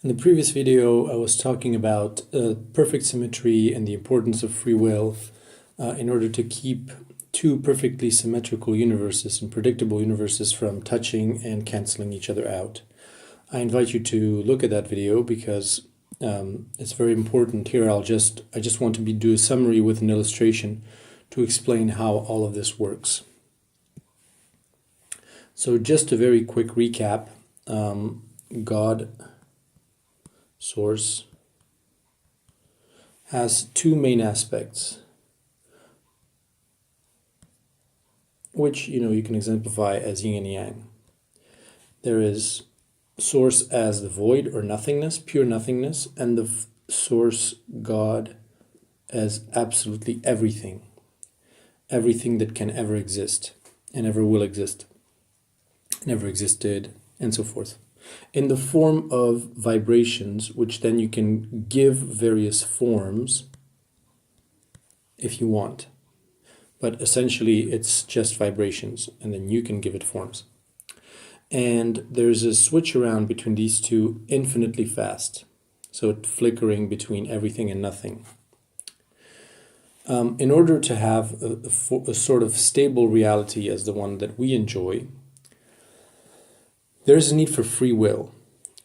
In the previous video, I was talking about perfect symmetry and the importance of free will in order to keep two perfectly symmetrical universes and predictable universes from touching and canceling each other out. I invite you to look at that video because it's very important. Here I just want to do a summary with an illustration to explain how all of this works. So just a very quick recap. God source has two main aspects, which you can exemplify as yin and yang. There is source as the void or nothingness, pure nothingness, and the source God as absolutely everything that can ever exist and ever will exist, never existed, and so forth, in the form of vibrations, which then you can give various forms if you want. But essentially it's just vibrations, and then you can give it forms. And there's a switch around between these two infinitely fast, so it's flickering between everything and nothing. In order to have a sort of stable reality as the one that we enjoy, there is a need for free will,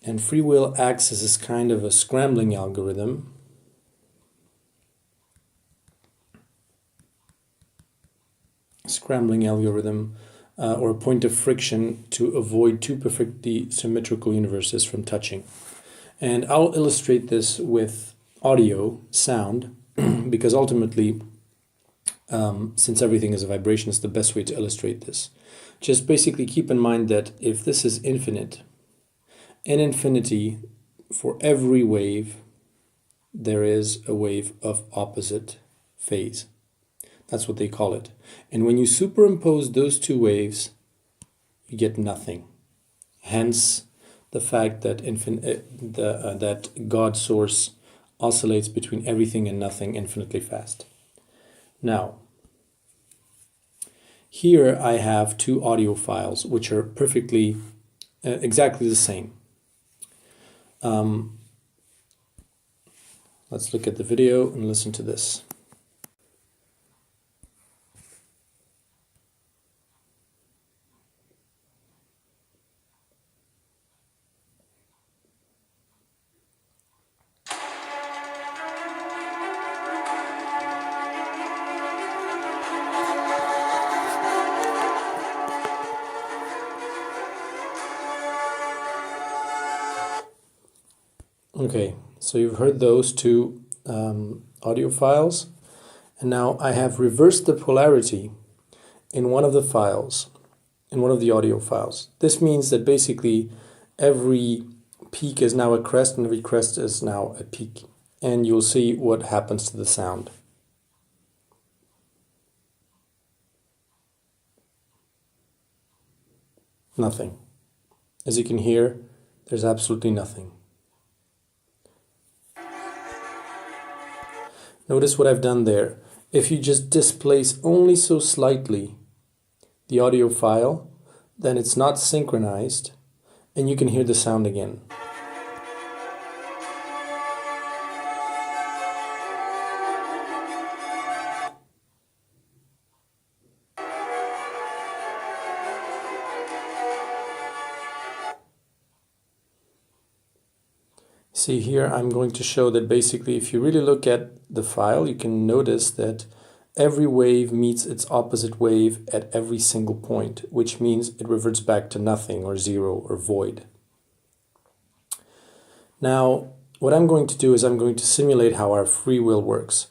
and free will acts as this kind of a scrambling algorithm or a point of friction to avoid two perfectly symmetrical universes from touching. And I'll illustrate this with audio, sound, because ultimately, since everything is a vibration, it's the best way to illustrate this. Just basically keep in mind that if this is infinite, in infinity, for every wave, there is a wave of opposite phase. That's what they call it. And when you superimpose those two waves, you get nothing. Hence, the fact that that God source oscillates between everything and nothing infinitely fast. Now, here I have two audio files which are perfectly, exactly the same. Let's look at the video and listen to this. Okay, so you've heard those two audio files, and now I have reversed the polarity in one of the files, in one of the audio files. This means that basically every peak is now a crest and every crest is now a peak, and you'll see what happens to the sound. Nothing. As you can hear, there's absolutely nothing. Notice what I've done there. If you just displace only so slightly the audio file, then it's not synchronized and you can hear the sound again. See here, I'm going to show that basically if you really look at the file, you can notice that every wave meets its opposite wave at every single point, which means it reverts back to nothing or zero or void. Now, what I'm going to do is I'm going to simulate how our free will works.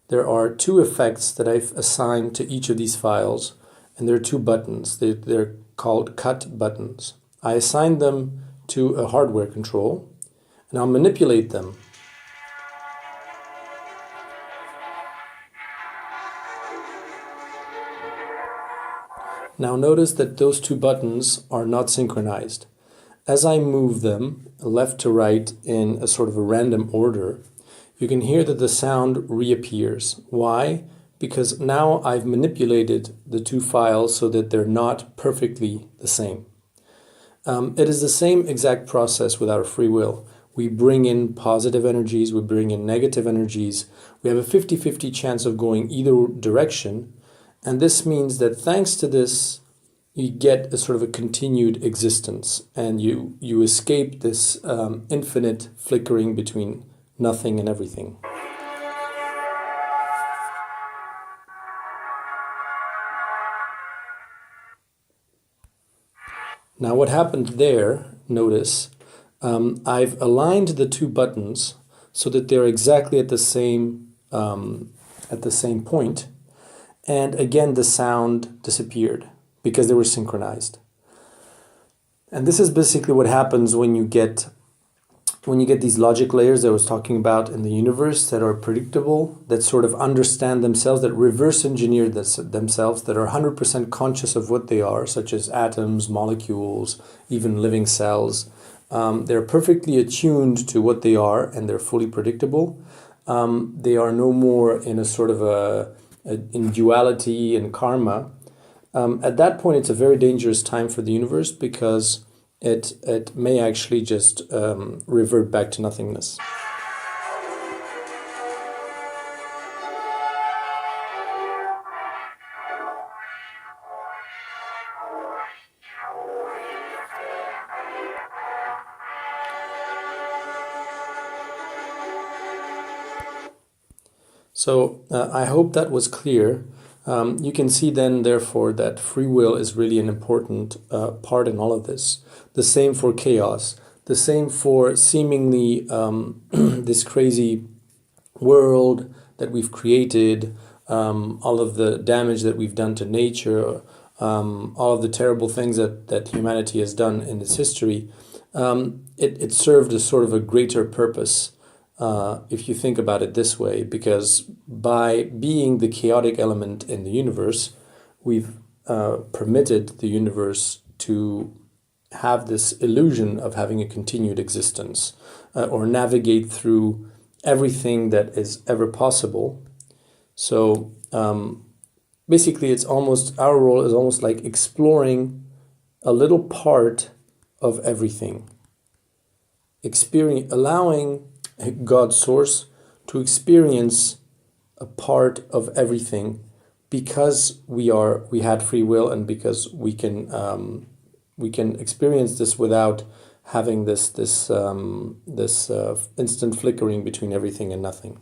There are two effects that I've assigned to each of these files, and there are two buttons. They're called cut buttons. I assigned them to a hardware control, and I'll manipulate them. Now notice that those two buttons are not synchronized. As I move them left to right in a sort of a random order, you can hear that the sound reappears. Why? Because now I've manipulated the two files so that they're not perfectly the same. It is the same exact process with our free will. we bring in positive energies, we bring in negative energies. We have a 50-50 chance of going either direction. And this means that thanks to this, you get a sort of a continued existence, and you escape this infinite flickering between nothing and everything. Now what happened there, notice, I've aligned the two buttons so that they're exactly at the same point, and again the sound disappeared because they were synchronized. And this is basically what happens when you get these logic layers that I was talking about in the universe that are predictable, that sort of understand themselves, that reverse engineer themselves, that are 100% conscious of what they are, such as atoms, molecules, even living cells. They're perfectly attuned to what they are, and they're fully predictable. They are no more in a sort of in duality and karma. At that point, it's a very dangerous time for the universe, because it may actually just revert back to nothingness. So I hope that was clear. You can see then, therefore, that free will is really an important part in all of this. The same for chaos. The same for seemingly this crazy world that we've created, all of the damage that we've done to nature, all of the terrible things that humanity has done in its history. It served as sort of a greater purpose. If you think about it this way, because by being the chaotic element in the universe, we've permitted the universe to have this illusion of having a continued existence, or navigate through everything that is ever possible. So basically, it's almost, our role is almost like exploring a little part of everything, allowing God's source to experience a part of everything, because we had free will, and because we can experience this without having this instant flickering between everything and nothing.